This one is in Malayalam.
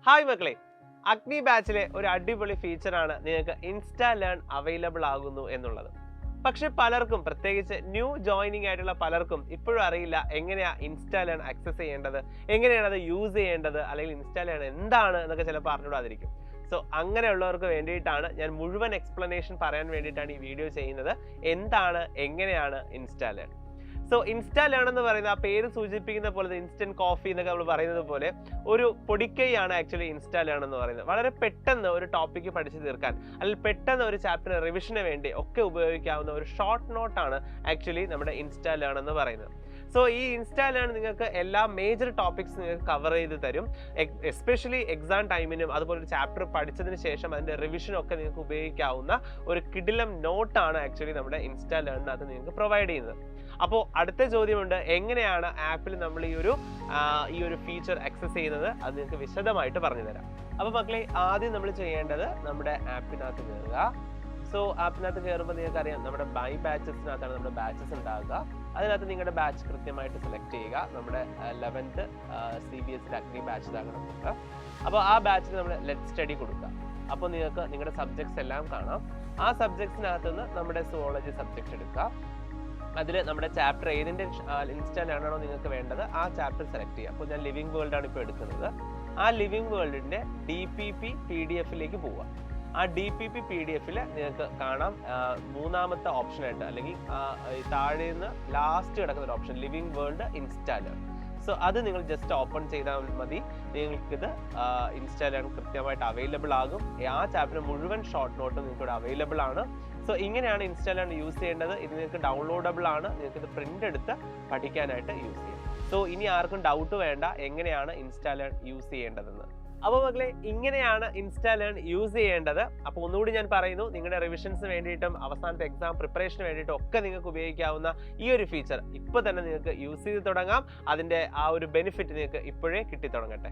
ഹായ് മക്കളെ, അഗ്നി ബാച്ചിലെ ഒരു അടിപൊളി ഫീച്ചറാണ് നിങ്ങൾക്ക് ഇൻസ്റ്റാ ലേൺ അവൈലബിൾ ആകുന്നു എന്നുള്ളത്. പക്ഷെ പലർക്കും, പ്രത്യേകിച്ച് ന്യൂ ജോയിനിങ് ആയിട്ടുള്ള പലർക്കും ഇപ്പോഴും അറിയില്ല എങ്ങനെയാണ് ഇൻസ്റ്റാ ലേൺ ആക്സസ് ചെയ്യേണ്ടത്, എങ്ങനെയാണ് അത് യൂസ് ചെയ്യേണ്ടത്, അല്ലെങ്കിൽ ഇൻസ്റ്റാ ലേൺ എന്താണ് എന്നൊക്കെ ചിലപ്പോൾ അറിഞ്ഞുകൂടാതിരിക്കും. സോ അങ്ങനെയുള്ളവർക്ക് വേണ്ടിയിട്ടാണ് ഞാൻ മുഴുവൻ എക്സ്പ്ലനേഷൻ പറയാൻ വേണ്ടിയിട്ടാണ് ഈ വീഡിയോ ചെയ്യുന്നത്. എന്താണ്, എങ്ങനെയാണ് insta learn. So insta learn എന്ന് പറയുന്ന ആ പേര് സൂചിപ്പിക്കുന്ന പോലെ ഇൻസ്റ്റന്റ് കോഫി എന്നൊക്കെ നമ്മൾ പറയുന്നത് പോലെ ഒരു പൊടിക്കൈയാണ് ആക്ച്വലി ഇൻസ്റ്റാ ലേൺ എന്ന് പറയുന്നത്. വളരെ പെട്ടെന്ന് ഒരു ടോപ്പിക്ക് പഠിച്ചു തീർക്കാൻ, അല്ലെങ്കിൽ പെട്ടെന്ന് ഒരു ചാപ്റ്റർ റിവിഷന് വേണ്ടി ഒക്കെ ഉപയോഗിക്കാവുന്ന ഒരു ഷോർട്ട് നോട്ടാണ് ആക്ച്വലി നമ്മുടെ ഇൻസ്റ്റാ ലേൺ എന്ന് പറയുന്നത്. സോ ഈ ഇൻസ്റ്റാ ലേൺ നിങ്ങൾക്ക് എല്ലാ മേജർ ടോപ്പിക്സ് നിങ്ങൾക്ക് കവർ ചെയ്ത് തരും. എസ്പെഷ്യലി എക്സാം ടൈമിനും അതുപോലെ ഒരു ചാപ്റ്റർ പഠിച്ചതിന് ശേഷം അതിൻ്റെ റിവിഷനും ഒക്കെ നിങ്ങൾക്ക് ഉപയോഗിക്കാവുന്ന ഒരു കിടിലം നോട്ടാണ് ആക്ച്വലി നമ്മുടെ ഇൻസ്റ്റാ ലേണിനകത്ത് നിങ്ങൾക്ക് പ്രൊവൈഡ് ചെയ്യുന്നത്. അപ്പോൾ അടുത്ത ചോദ്യമുണ്ട്, എങ്ങനെയാണ് ആപ്പിൽ നമ്മൾ ഈ ഒരു ഫീച്ചർ ആക്സസ് ചെയ്യുന്നത്? അത് നിങ്ങൾക്ക് വിശദമായിട്ട് പറഞ്ഞു തരാം. അപ്പോൾ മക്കളെ, ആദ്യം നമ്മൾ ചെയ്യേണ്ടത് നമ്മുടെ ആപ്പിനകത്ത് കയറുക. സോ ആപ്പിനകത്ത് കയറുമ്പോൾ നിങ്ങൾക്ക് അറിയാം, നമ്മുടെ ബൈ ബാച്ചസിനകത്താണ് നമ്മുടെ ബാച്ചസ് ഉണ്ടാകുക. അതിനകത്ത് നിങ്ങളുടെ ബാച്ച് കൃത്യമായിട്ട് സെലക്ട് ചെയ്യുക. നമ്മുടെ 11th CBSE അഗ്നി ബാച്ച് ഇതാകണം നമുക്ക്. അപ്പോൾ ആ ബാച്ചിൽ നമ്മൾ ലെറ്റ് സ്റ്റഡി കൊടുക്കുക. അപ്പോൾ നിങ്ങൾക്ക് നിങ്ങളുടെ സബ്ജക്ട്സ് എല്ലാം കാണാം. ആ സബ്ജക്ട്സിനകത്ത് നിന്ന് നമ്മുടെ സുവോളജി സബ്ജക്റ്റ് എടുക്കുക. അതിൽ നമ്മുടെ ചാപ്റ്റർ ഏതിൻ്റെ ഇൻസ്റ്റാ ലേൺ ആണോ നിങ്ങൾക്ക് വേണ്ടത് ആ ചാപ്റ്റർ സെലക്ട് ചെയ്യുക. അപ്പോൾ ഞാൻ ലിവിങ് വേൾഡ് ആണ് ഇപ്പോൾ എടുക്കുന്നത്. ആ ലിവിങ് വേൾഡിൻ്റെ DPP PDF പോവുക. ആ DPP PDF നിങ്ങൾക്ക് കാണാം മൂന്നാമത്തെ ഓപ്ഷനായിട്ട്, അല്ലെങ്കിൽ താഴെ നിന്ന് ലാസ്റ്റ് കിടക്കുന്ന ഒരു option living world insta learn. So അത് നിങ്ങൾ ജസ്റ്റ് ഓപ്പൺ ചെയ്താൽ മതി. നിങ്ങൾക്കിത് ഇൻസ്റ്റാ ലേൺ കൃത്യമായിട്ട് അവൈലബിൾ ആകും. ആ ചാപ്റ്റർ മുഴുവൻ ഷോർട്ട് നോട്ട് നിങ്ങൾക്ക് ഇവിടെ അവൈലബിൾ ആണ്. സോ ഇങ്ങനെയാണ് ഇൻസ്റ്റാ ലേൺ യൂസ് ചെയ്യേണ്ടത്. ഇത് നിങ്ങൾക്ക് ഡൗൺലോഡബിൾ ആണ്. നിങ്ങൾക്ക് ഇത് പ്രിന്റ് എടുത്ത് പഠിക്കാനായിട്ട് യൂസ് ചെയ്യാം. സോ ഇനി ആർക്കും ഡൗട്ട് വേണ്ട എങ്ങനെയാണ് ഇൻസ്റ്റാ ലേൺ യൂസ് ചെയ്യേണ്ടതെന്ന്. അപ്പോൾ മക്കളെ, ഇങ്ങനെയാണ് ഇൻസ്റ്റാ ലേൺ യൂസ് ചെയ്യേണ്ടത്. അപ്പോൾ ഒന്നുകൂടി ഞാൻ പറയുന്നു, നിങ്ങളുടെ റിവിഷൻസിന് വേണ്ടിയിട്ടും അവസാനത്തെ എക്സാം പ്രിപ്പറേഷന് വേണ്ടിയിട്ടും ഒക്കെ നിങ്ങൾക്ക് ഉപയോഗിക്കാവുന്ന ഈ ഒരു ഫീച്ചർ ഇപ്പോൾ തന്നെ നിങ്ങൾക്ക് യൂസ് ചെയ്ത് തുടങ്ങാം. അതിൻ്റെ ആ ഒരു ബെനിഫിറ്റ് നിങ്ങൾക്ക് ഇപ്പോഴേ കിട്ടി തുടങ്ങട്ടെ.